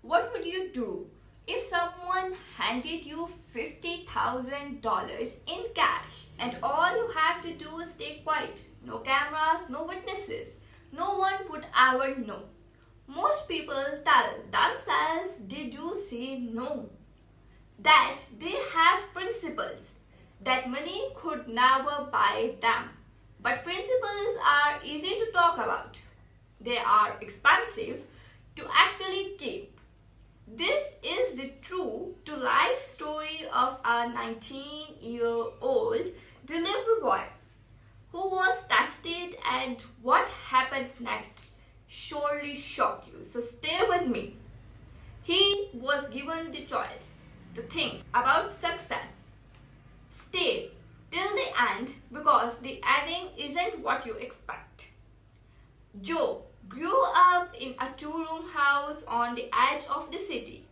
What would you do if someone handed you $50,000 in cash and all you have to do is stay quiet? No cameras, no witnesses. No one would ever know. Most people tell themselves they do say no, that they have principles, that money could never buy them. But principles are easy to talk about. They are expensive to actually keep. This is the true to life story of a 19-year-old delivery boy who was tested, and what happened next surely shock you. So stay with me. He was given the choice to think about success. Stay till the end because the ending isn't what you expect. Joe grew up in a two-room house on the edge of the city.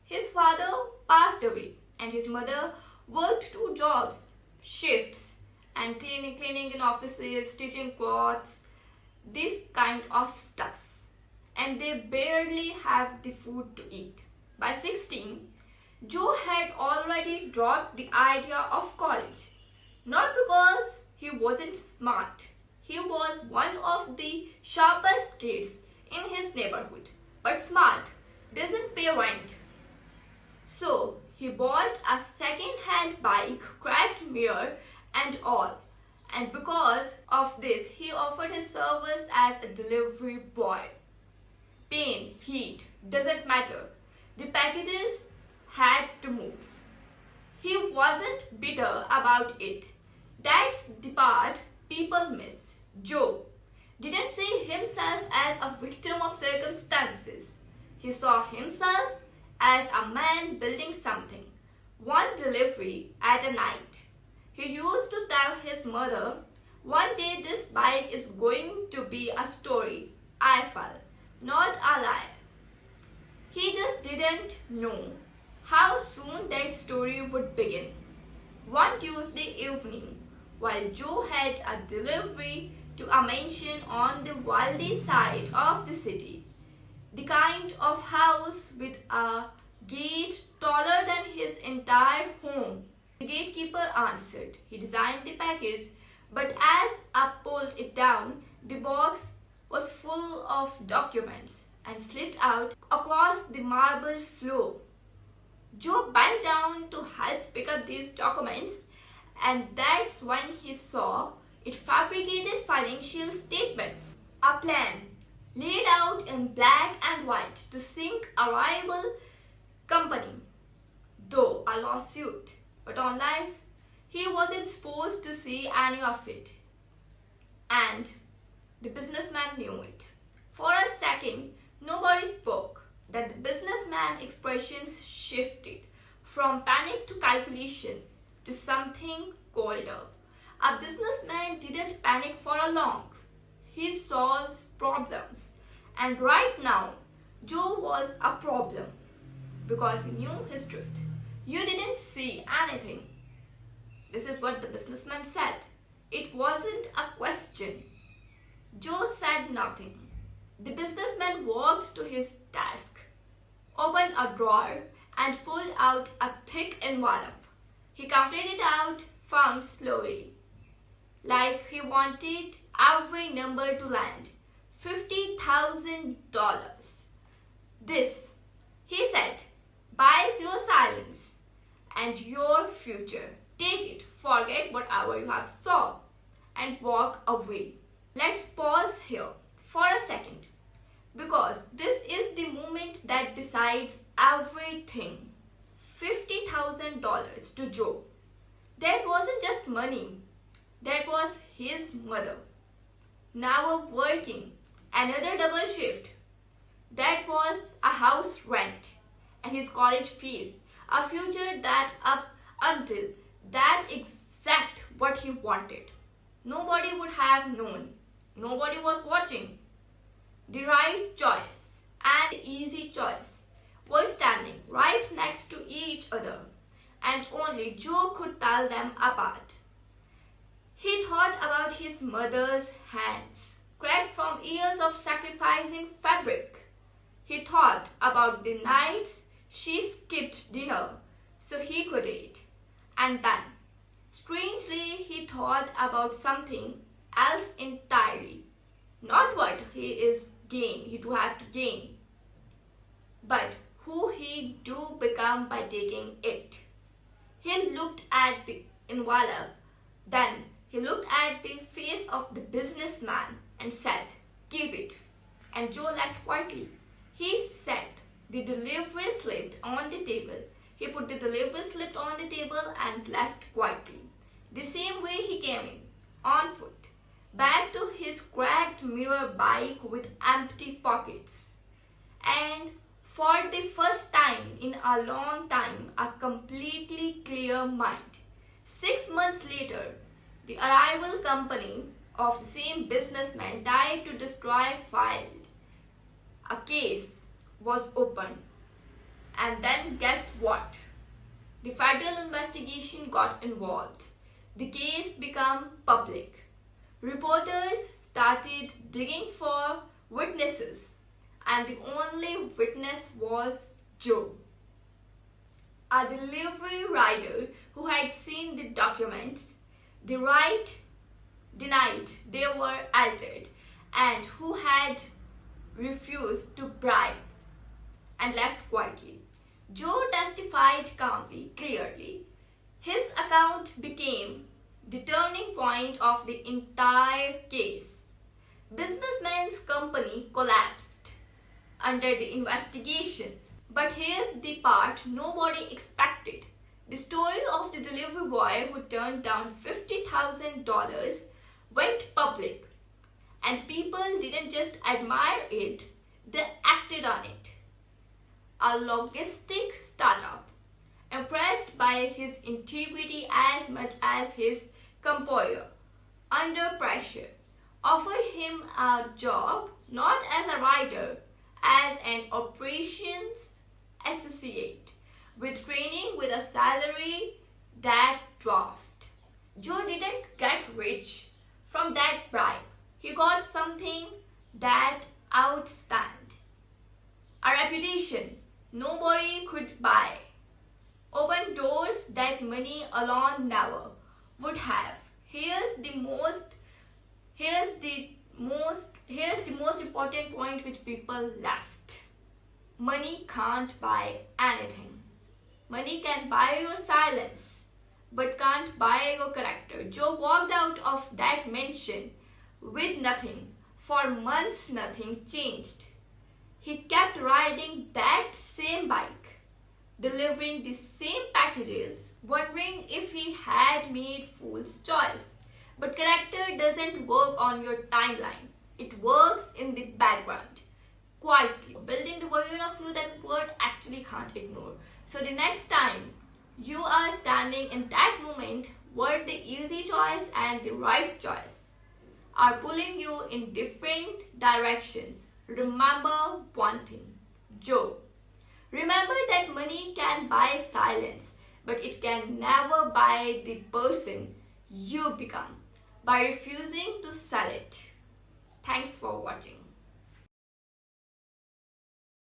His father passed away and his mother worked two jobs, shifts, and cleaning in offices, stitching clothes, this kind of stuff. And they barely have the food to eat. By 16, Joe had already dropped the idea of college. Not because he wasn't smart. He was one of the sharpest kids in his neighborhood. But smart doesn't pay rent. So he bought a second-hand bike, cracked mirror and all. And because of this, he offered his service as a delivery boy. Pain, heat, doesn't matter. The packages had to move. He wasn't bitter about it. That's the part people miss. Joe didn't see himself as a victim of circumstances. He saw himself as a man building something. One delivery at a night. He used to tell his mother, "One day this bike is going to be a story I fell, not a lie." He just didn't know how soon that story would begin. One Tuesday evening, while Joe had a delivery to a mansion on the wealthy side of the city, the kind of house with a gate taller than his entire home, the gatekeeper answered. He designed the package, but as I pulled it down, the box was full of documents and slipped out across the marble floor. Joe bent down to help pick up these documents, and that's when he saw it fabricated financial statements. A plan laid out in black and white to sink a rival company, though a lawsuit. But on lies, he wasn't supposed to see any of it. And the businessman knew it. For a second, nobody spoke. Then the businessman's expressions shifted from panic to calculation to something colder. A businessman didn't panic for long. He solves problems. And right now, Joe was a problem because he knew his truth. "You didn't see anything." This is what the businessman said. It wasn't a question. Joe said nothing. The businessman walked to his desk, opened a drawer, and pulled out a thick envelope. He counted it out, found slowly, like he wanted every number to land. $50,000. This, he said, buys your silence and your future. Take it, forget whatever you have saw, and walk away. Let's pause here for a second, because this is the moment that decides everything. $50,000 to Joe. That wasn't just money. That was his mother. Now working another double shift. That was a house rent and his college fees. A future that up until that exact what he wanted. Nobody would have known. Nobody was watching. The right choice and the easy choice were standing right next to each other, and only Joe could tell them apart. He thought about his mother's hands, cracked from years of sacrificing fabric. He thought about the nights she skipped dinner so he could eat. And then, strangely, he thought about something else entirely. Not what he do have to gain, but who he do become by taking it. He looked at the envelope, then he looked at the face of the businessman and said, "Keep it." And Joe left quietly. He set the delivery slip on the table. He put the delivery slip on the table and left quietly. The same way he came in, on foot, back to his cracked mirror bike with empty pockets. And for the first time in a long time, a completely clear mind. 6 months later, the arrival company of the same businessman tried to destroy filed. A case was opened. And then guess what? The federal investigation got involved. The case became public. Reporters started digging for witnesses, and the only witness was Joe, a delivery rider who had seen the documents the night they were altered and who had refused to bribe and left quietly. Joe testified calmly, clearly. His account became the turning point of the entire case. Businessman's company collapsed under the investigation. But here's the part nobody expected. The story of the delivery boy who turned down $50,000 went public. And people didn't just admire it, they acted on it. A logistic startup, impressed by his integrity as much as his composure, under pressure, offered him a job not as a writer, as an operations associate, with training with a salary that dwarfed. Joe didn't get rich from that bribe. He got something that outstand. A reputation nobody could buy. Open doors that money alone never would have. Here's the most important point which people left. Money can't buy anything. Money can buy your silence, but can't buy your character. Joe walked out of that mansion with nothing. For months, nothing changed. He kept riding that same bike, delivering the same packages, wondering if he had made fool's choice. But character doesn't work on your timeline. It works in the background, quietly, building the version of you that the world actually can't ignore. So the next time you are standing in that moment where the easy choice and the right choice are pulling you in different directions, remember one thing, Joe. Remember that money can buy silence, but it can never buy the person you become by refusing to sell it. Thanks for watching.